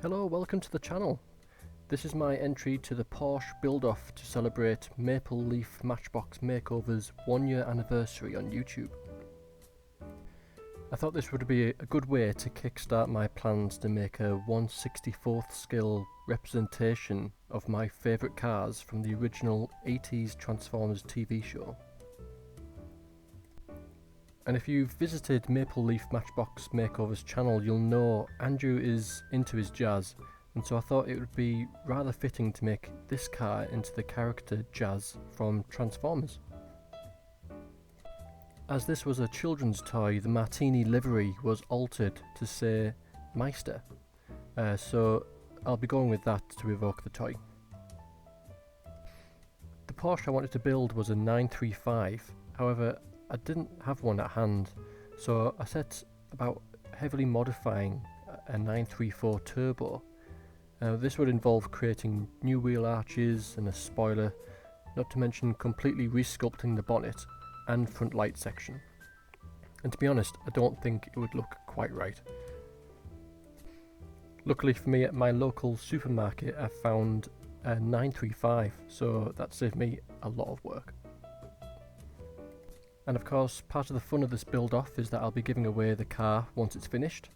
Hello, welcome to the channel. This is my entry to the Porsche build-off to celebrate Maple Leaf Matchbox Makeover's 1-year anniversary on YouTube. I thought this would be a good way to kickstart my plans to make a 1/64th scale representation of my favourite cars from the original 80s Transformers TV show. And if you've visited Maple Leaf Matchbox Makeover's channel, you'll know Andrew is into his jazz, and so I thought it would be rather fitting to make this car into the character Jazz from Transformers. As this was a children's toy, the Martini livery was altered to say Meister, so I'll be going with that to evoke the toy. The Porsche I wanted to build was a 935, however I didn't have one at hand, so I set about heavily modifying a 934 Turbo. This would involve creating new wheel arches and a spoiler, not to mention completely resculpting the bonnet and front light section. And to be honest, I don't think it would look quite right. Luckily for me, at my local supermarket I found a 935, so that saved me a lot of work. And of course, part of the fun of this build-off is that I'll be giving away the car once it's finished.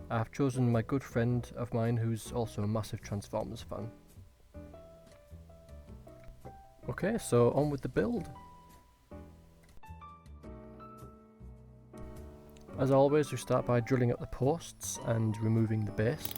I've chosen my good friend of mine who's also a massive Transformers fan. Okay, so on with the build. As always, we start by drilling up the posts and removing the base.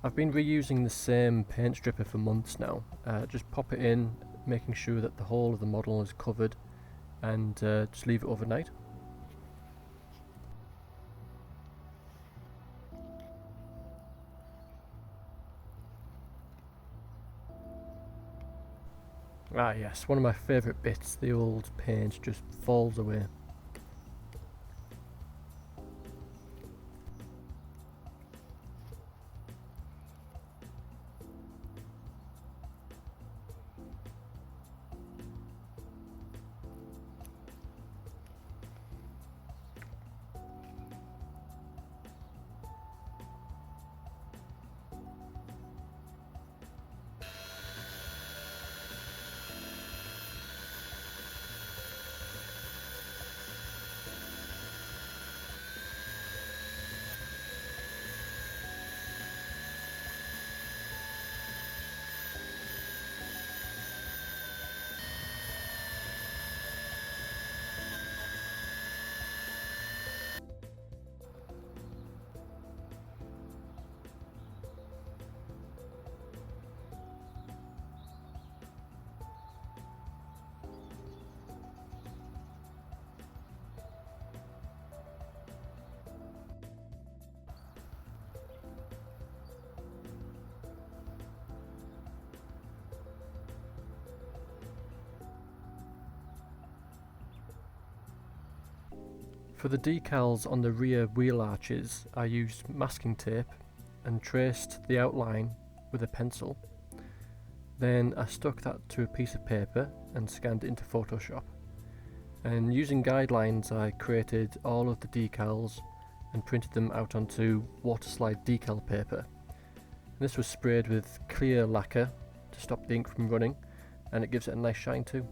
I've been reusing the same paint stripper for months now. Just pop it in, making sure that the whole of the model is covered, and just leave it overnight. Ah yes, one of my favourite bits, the old paint just falls away. For the decals on the rear wheel arches, I used masking tape and traced the outline with a pencil. Then I stuck that to a piece of paper and scanned it into Photoshop. And using guidelines, I created all of the decals and printed them out onto waterslide decal paper. And this was sprayed with clear lacquer to stop the ink from running, and it gives it a nice shine too.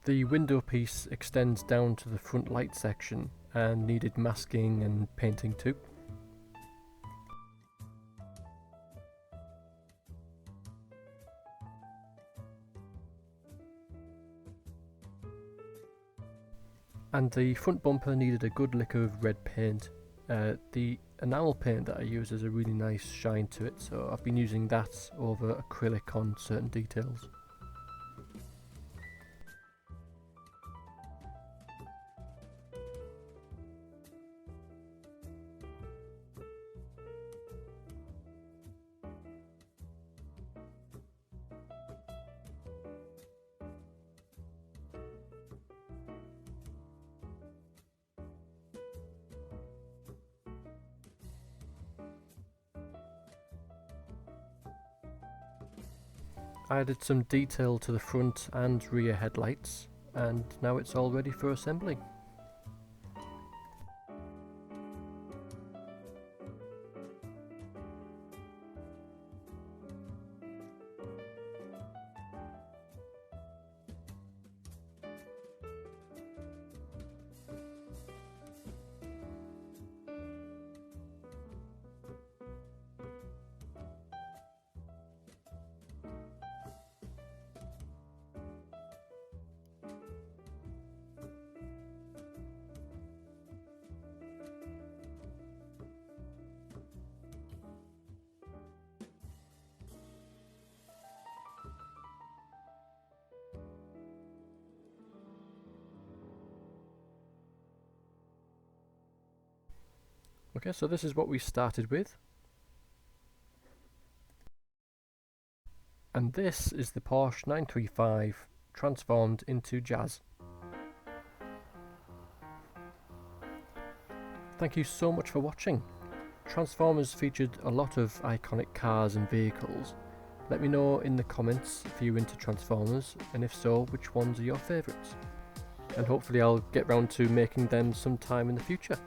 The window piece extends down to the front light section and needed masking and painting too. And the front bumper needed a good lick of red paint. The enamel paint that I use has a really nice shine to it, so I've been using that over acrylic on certain details. I added some detail to the front and rear headlights, and now it's all ready for assembly. Okay, so this is what we started with. And this is the Porsche 935 transformed into jazz. Thank you so much for watching. Transformers featured a lot of iconic cars and vehicles. Let me know in the comments if you're into Transformers, and if so, which ones are your favourites. And hopefully I'll get round to making them sometime in the future.